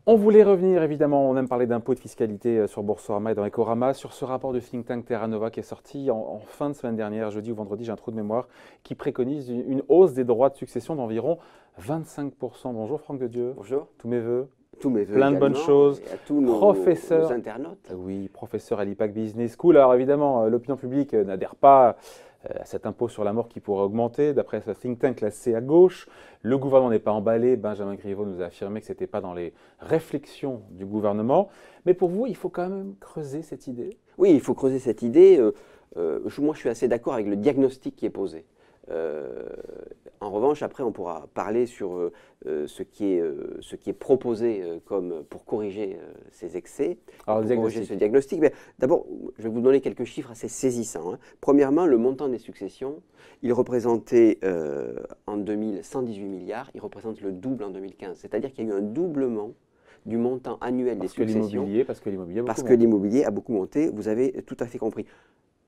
On voulait revenir, évidemment, on aime parler d'impôts de fiscalité sur Boursorama et dans Ecorama, sur ce rapport du think tank Terra Nova qui est sorti en fin de semaine dernière, jeudi ou vendredi, j'ai un trou de mémoire, qui préconise une hausse des droits de succession d'environ 25%. Bonjour Franck de Dieu. Bonjour. Tous mes vœux. Tous mes vœux plein de bonnes choses. Et à tous nos internautes. Oui, professeur à l'IPAC Business School. Alors évidemment, l'opinion publique n'adhère pas à cet impôt sur la mort qui pourrait augmenter. D'après ce think tank classé à gauche, le gouvernement n'est pas emballé. Benjamin Griveaux nous a affirmé que ce n'était pas dans les réflexions du gouvernement. Mais pour vous, il faut quand même creuser cette idée. Oui, il faut creuser cette idée. Moi, je suis assez d'accord avec le diagnostic qui est posé. En revanche, après, on pourra parler sur ce qui est proposé pour corriger ces excès, Alors, pour corriger ce diagnostic. D'abord, je vais vous donner quelques chiffres assez saisissants. Premièrement, le montant des successions, il représentait en 2000 118 milliards, il représente le double en 2015. C'est-à-dire qu'il y a eu un doublement du montant annuel des successions. Parce que l'immobilier a beaucoup monté, vous avez tout à fait compris.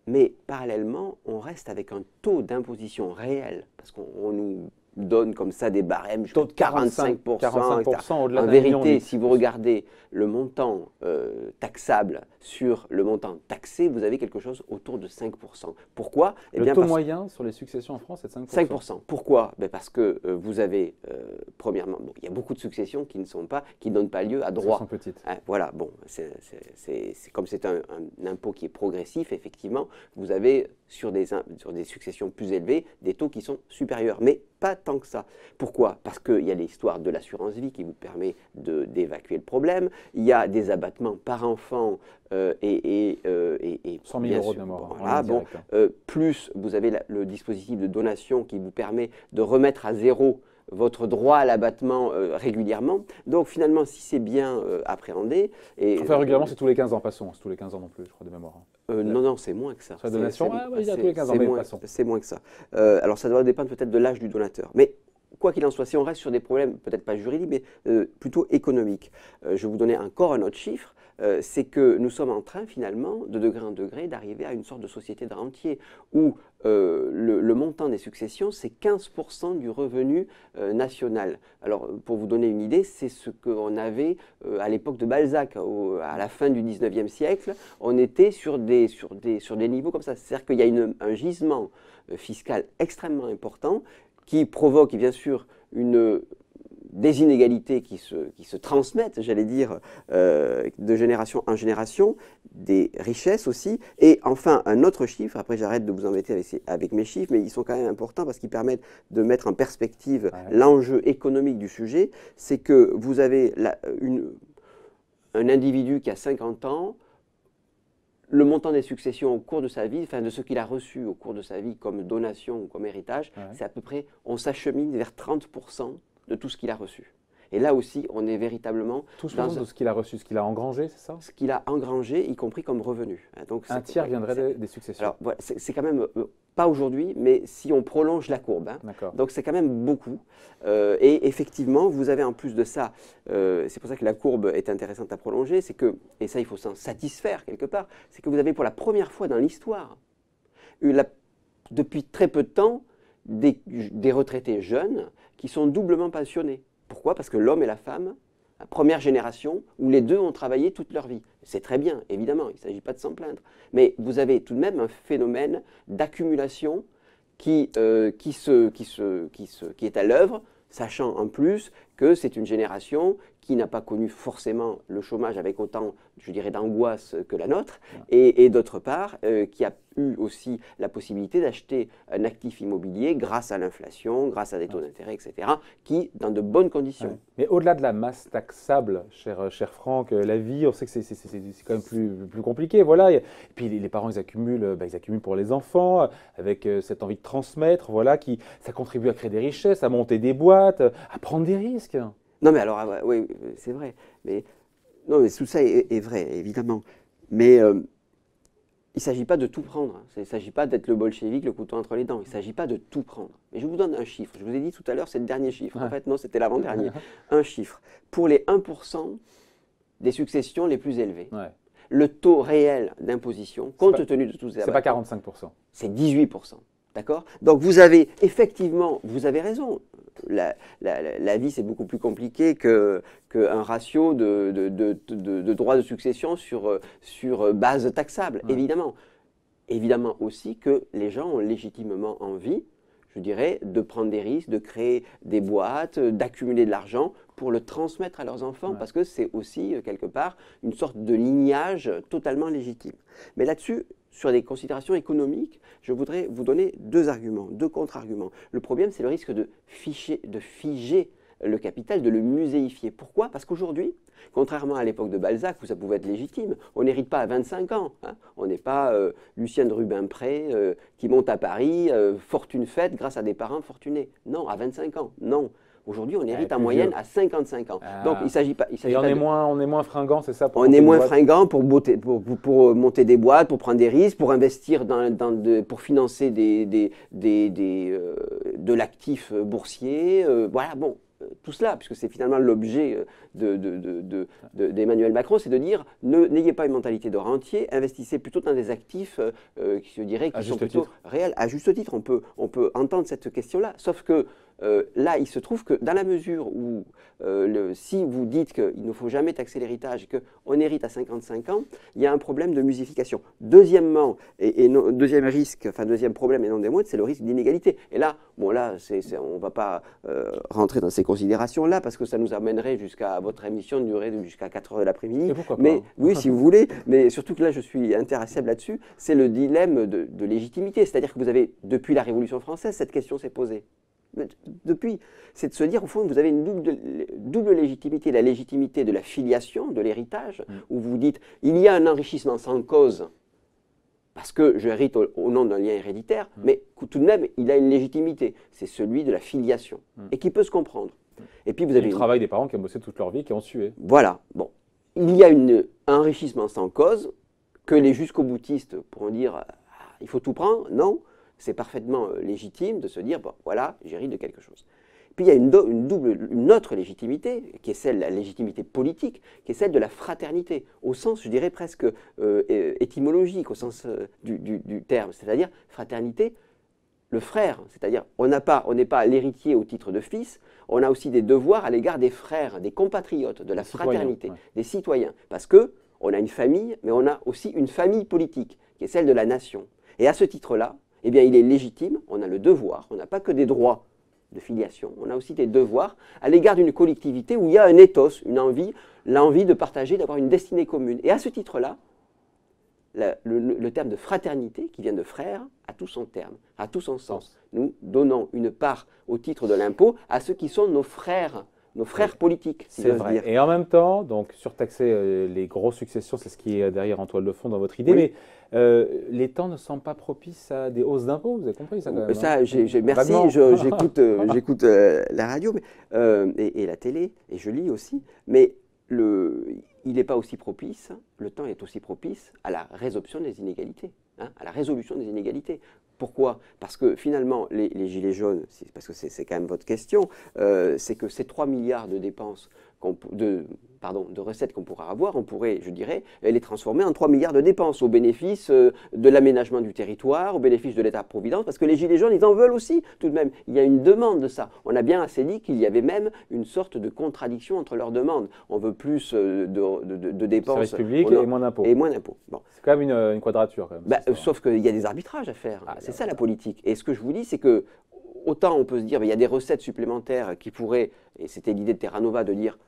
Mais parallèlement, on reste avec un taux d'imposition réel, parce qu'on nous donne comme ça des barèmes, taux de 45%, 45% au-delà en vérité, si vous regardez le montant taxable sur le montant taxé, vous avez quelque chose autour de 5%. Pourquoi? Le taux moyen sur les successions en France est de 5%. 5%. Pourquoi? Parce que vous avez, premièrement, il y a beaucoup de successions qui ne donnent pas lieu à droit. Elles sont petites. Voilà, bon, comme c'est un impôt qui est progressif, effectivement, vous avez sur des successions plus élevées des taux qui sont supérieurs, mais pas tant que ça. Pourquoi? Parce qu'il y a l'histoire de l'assurance vie qui vous permet d'évacuer le problème, il y a des abattements par enfant et 100 000 euros de mémoire. Voilà, plus vous avez le dispositif de donation qui vous permet de remettre à zéro votre droit à l'abattement régulièrement. Donc finalement, si c'est bien appréhendé... Enfin, régulièrement, c'est tous les 15 ans, passons. C'est tous les 15 ans non plus, je crois, de mémoire. Non, c'est moins que ça. Sur la donation, tous les 15 ans, mais passons. C'est moins que ça. Alors ça doit dépendre peut-être de l'âge du donateur. Mais quoi qu'il en soit, si on reste sur des problèmes, peut-être pas juridiques, mais plutôt économiques, je vais vous donner encore un autre chiffre. C'est que nous sommes en train finalement, de degré en degré, d'arriver à une sorte de société de rentier où le montant des successions, c'est 15% du revenu national. Alors pour vous donner une idée, c'est ce qu'on avait à l'époque de Balzac, à la fin du 19e siècle, on était sur des niveaux comme ça. C'est-à-dire qu'il y a un gisement fiscal extrêmement important qui provoque bien sûr des inégalités qui se transmettent, j'allais dire, de génération en génération, des richesses aussi. Et enfin, un autre chiffre, après j'arrête de vous embêter avec mes chiffres, mais ils sont quand même importants parce qu'ils permettent de mettre en perspective l'enjeu économique du sujet, c'est que vous avez un individu qui a 50 ans, le montant des successions au cours de sa vie, enfin de ce qu'il a reçu au cours de sa vie comme donation ou comme héritage, c'est à peu près, on s'achemine vers 30% de tout ce qu'il a reçu. Et là aussi, on est véritablement... Tout de ce qu'il a reçu, ce qu'il a engrangé, c'est ça? Ce qu'il a engrangé, y compris comme revenu. Donc, un tiers viendrait des successions. Alors, voilà, c'est quand même, pas aujourd'hui, mais si on prolonge la courbe. Donc c'est quand même beaucoup. Et effectivement, vous avez en plus de ça, c'est pour ça que la courbe est intéressante à prolonger, c'est que, et ça il faut s'en satisfaire quelque part, c'est que vous avez pour la première fois dans l'histoire, depuis très peu de temps, des retraités jeunes qui sont doublement pensionnés. Pourquoi? Parce que l'homme et la femme, la première génération, où les deux ont travaillé toute leur vie. C'est très bien, évidemment, il ne s'agit pas de s'en plaindre. Mais vous avez tout de même un phénomène d'accumulation qui est à l'œuvre, sachant en plus que c'est une génération qui n'a pas connu forcément le chômage avec autant, je dirais, d'angoisse que la nôtre, et d'autre part, qui a eu aussi la possibilité d'acheter un actif immobilier grâce à l'inflation, grâce à des taux d'intérêt, etc., qui, dans de bonnes conditions. Mais au-delà de la masse taxable, cher Franck, la vie, on sait que c'est quand même plus compliqué. Voilà. Et puis les parents, ils accumulent pour les enfants, avec cette envie de transmettre, voilà, ça contribue à créer des richesses, à monter des boîtes, à prendre des risques. Non, mais alors, oui, c'est vrai. Mais tout ça est vrai, évidemment. Mais il ne s'agit pas de tout prendre. Il ne s'agit pas d'être le bolchevique, le couteau entre les dents. Il ne s'agit pas de tout prendre. Mais je vous donne un chiffre. Je vous ai dit tout à l'heure, c'est le dernier chiffre. En fait, non, c'était l'avant-dernier. Un chiffre. Pour les 1% des successions les plus élevées, le taux réel d'imposition, compte tenu de tous ces abattements, c'est pas 45%. c'est 18%. D'accord? Donc vous avez effectivement, vous avez raison. La vie, c'est beaucoup plus compliqué qu'un ratio de droits de succession sur base taxable, Ouais. évidemment. Évidemment aussi que les gens ont légitimement envie, je dirais, de prendre des risques, de créer des boîtes, d'accumuler de l'argent pour le transmettre à leurs enfants, Ouais. parce que c'est aussi, quelque part, une sorte de lignage totalement légitime. Mais là-dessus, sur des considérations économiques, je voudrais vous donner deux arguments, deux contre-arguments. Le problème, c'est le risque de figer le capital, de le muséifier. Pourquoi? Parce qu'aujourd'hui, contrairement à l'époque de Balzac, où ça pouvait être légitime, on n'hérite pas à 25 ans. Hein. On n'est pas Lucien de Rubempré qui monte à Paris, fortune faite grâce à des parents fortunés. Non, à 25 ans, non. Aujourd'hui, on hérite en moyenne à 55 ans. Ah. Donc, il ne s'agit pas... Et on est moins fringant, c'est ça? On est moins fringant pour monter des boîtes, pour prendre des risques, pour investir, pour financer de l'actif boursier. Voilà, bon, tout cela, puisque c'est finalement l'objet d'Emmanuel Macron, c'est de dire, n'ayez pas une mentalité de rentier, investissez plutôt dans des actifs qui, je dirais, qui sont plutôt réels. À juste titre, on peut entendre cette question-là, sauf que là, il se trouve que dans la mesure où, si vous dites qu'il ne faut jamais taxer l'héritage et qu'on hérite à 55 ans, il y a un problème de musification. Deuxièmement, deuxième risque, enfin deuxième problème et non des moindres, c'est le risque d'inégalité. Et là, bon là, on ne va pas rentrer dans ces considérations-là parce que ça nous amènerait jusqu'à votre émission de durer jusqu'à 4 heures de l'après-midi. Mais oui, si vous voulez, mais surtout que là, je suis intéressable là-dessus, c'est le dilemme de légitimité. C'est-à-dire que vous avez, depuis la Révolution française, cette question s'est posée. Depuis, c'est de se dire, au fond, vous avez une double légitimité, la légitimité de la filiation, de l'héritage, où vous dites, il y a un enrichissement sans cause, parce que j'hérite au nom d'un lien héréditaire, mais tout de même, il a une légitimité, c'est celui de la filiation, et qui peut se comprendre. Et puis vous avez le travail des parents qui ont bossé toute leur vie, qui ont sué. Voilà, bon. Il y a un enrichissement sans cause, que les jusqu'au-boutistes pourront dire, il faut tout prendre, non. C'est parfaitement légitime de se dire, bon, voilà, j'hérite de quelque chose. Puis il y a une autre légitimité, qui est celle de la légitimité politique, qui est celle de la fraternité, au sens, je dirais, presque étymologique, au sens du terme, c'est-à-dire fraternité, le frère, c'est-à-dire on n'est pas l'héritier au titre de fils, on a aussi des devoirs à l'égard des frères, des compatriotes, de la fraternité, des citoyens, parce qu'on a une famille, mais on a aussi une famille politique, qui est celle de la nation. Et à ce titre-là, eh bien, il est légitime, on a le devoir, on n'a pas que des droits de filiation, on a aussi des devoirs à l'égard d'une collectivité où il y a un ethos, une envie, l'envie de partager, d'avoir une destinée commune. Et à ce titre-là, le terme de fraternité, qui vient de frère, a tout son terme, a tout son sens. Nous donnons une part au titre de l'impôt à ceux qui sont nos frères politiques, si c'est vrai. Dire. Et en même temps, donc surtaxer les grosses successions, c'est ce qui est derrière en toile de fond dans votre idée, mais les temps ne sont pas propices à des hausses d'impôts, vous avez compris ça quand même? Ça, merci, j'écoute la radio et la télé, et je lis aussi, mais il n'est pas aussi propice, le temps est aussi propice à la résorption des inégalités, hein, à la résolution des inégalités. Pourquoi? Parce que finalement, les gilets jaunes, parce que c'est quand même votre question, c'est que ces 3 milliards de dépenses, de recettes qu'on pourra avoir, on pourrait, je dirais, les transformer en 3 milliards de dépenses au bénéfice de l'aménagement du territoire, au bénéfice de l'État-providence, parce que les gilets jaunes, ils en veulent aussi, tout de même. Il y a une demande de ça. On a bien assez dit qu'il y avait même une sorte de contradiction entre leurs demandes. On veut plus de dépenses. Service public et moins d'impôts. Et moins d'impôts. Bon. C'est quand même une quadrature. Quand même, sauf qu'il y a des arbitrages à faire. C'est ça la politique. Et ce que je vous dis, c'est que autant on peut se dire, il y a des recettes supplémentaires qui pourraient, et c'était l'idée de Terra Nova de dire,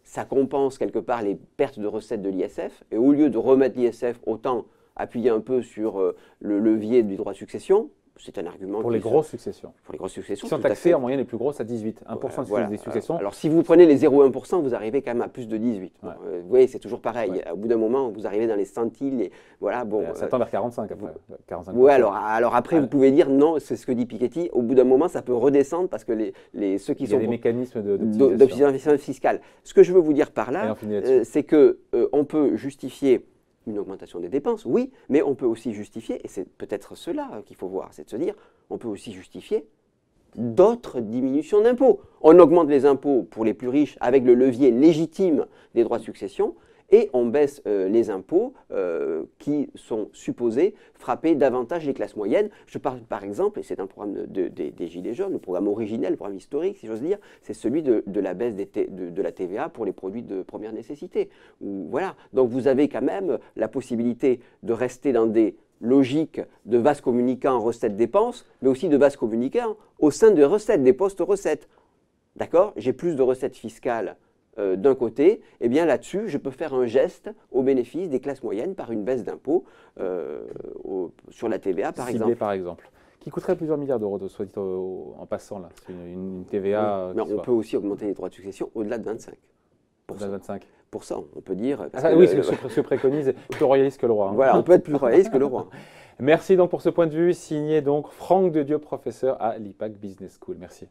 ça compense quelque part les pertes de recettes de l'ISF, et au lieu de remettre l'ISF, autant appuyer un peu sur le levier du droit de succession. C'est un argument pour les grosses successions. Pour les grosses successions. Qui sont taxées en moyenne les plus grosses à 18, 1% des successions. Alors si vous prenez les 0,1%, vous arrivez quand même à plus de 18. Bon, vous voyez, c'est toujours pareil. Au bout d'un moment, vous arrivez dans les centiles. Et voilà, bon. Ça tend vers 45 après. 45%. Oui, alors après, vous pouvez dire non, c'est ce que dit Piketty. Au bout d'un moment, ça peut redescendre parce que ceux qui sont. Il y a des mécanismes d'optimisation fiscale. Ce que je veux vous dire par là, c'est qu'on peut justifier une augmentation des dépenses, oui, mais on peut aussi justifier, et c'est peut-être cela qu'il faut voir, c'est de se dire, on peut aussi justifier d'autres diminutions d'impôts. On augmente les impôts pour les plus riches avec le levier légitime des droits de succession, et on baisse les impôts qui sont supposés frapper davantage les classes moyennes. Je parle par exemple, et c'est un programme des Gilets jaunes, le programme originel, le programme historique si j'ose dire, c'est celui de la baisse de la TVA pour les produits de première nécessité. Voilà. Donc vous avez quand même la possibilité de rester dans des logiques de vases communicants recettes-dépenses, mais aussi de vases communicants au sein de recettes, des postes recettes. D'accord? J'ai plus de recettes fiscales d'un côté, et bien là-dessus, je peux faire un geste au bénéfice des classes moyennes par une baisse d'impôts sur la TVA, par Ciblé, exemple. par exemple. Qui coûterait plusieurs milliards d'euros, soit dit en passant, là. C'est une TVA. Mais on peut aussi augmenter les droits de succession au-delà de 25%. Au-delà de 25. On peut dire. Oui, c'est ce que préconise, plus royaliste que le roi. Hein. Voilà, on peut être plus royaliste que le roi. Merci donc pour ce point de vue, signé donc Franck de Dieu, professeur à l'IPAC Business School. Merci.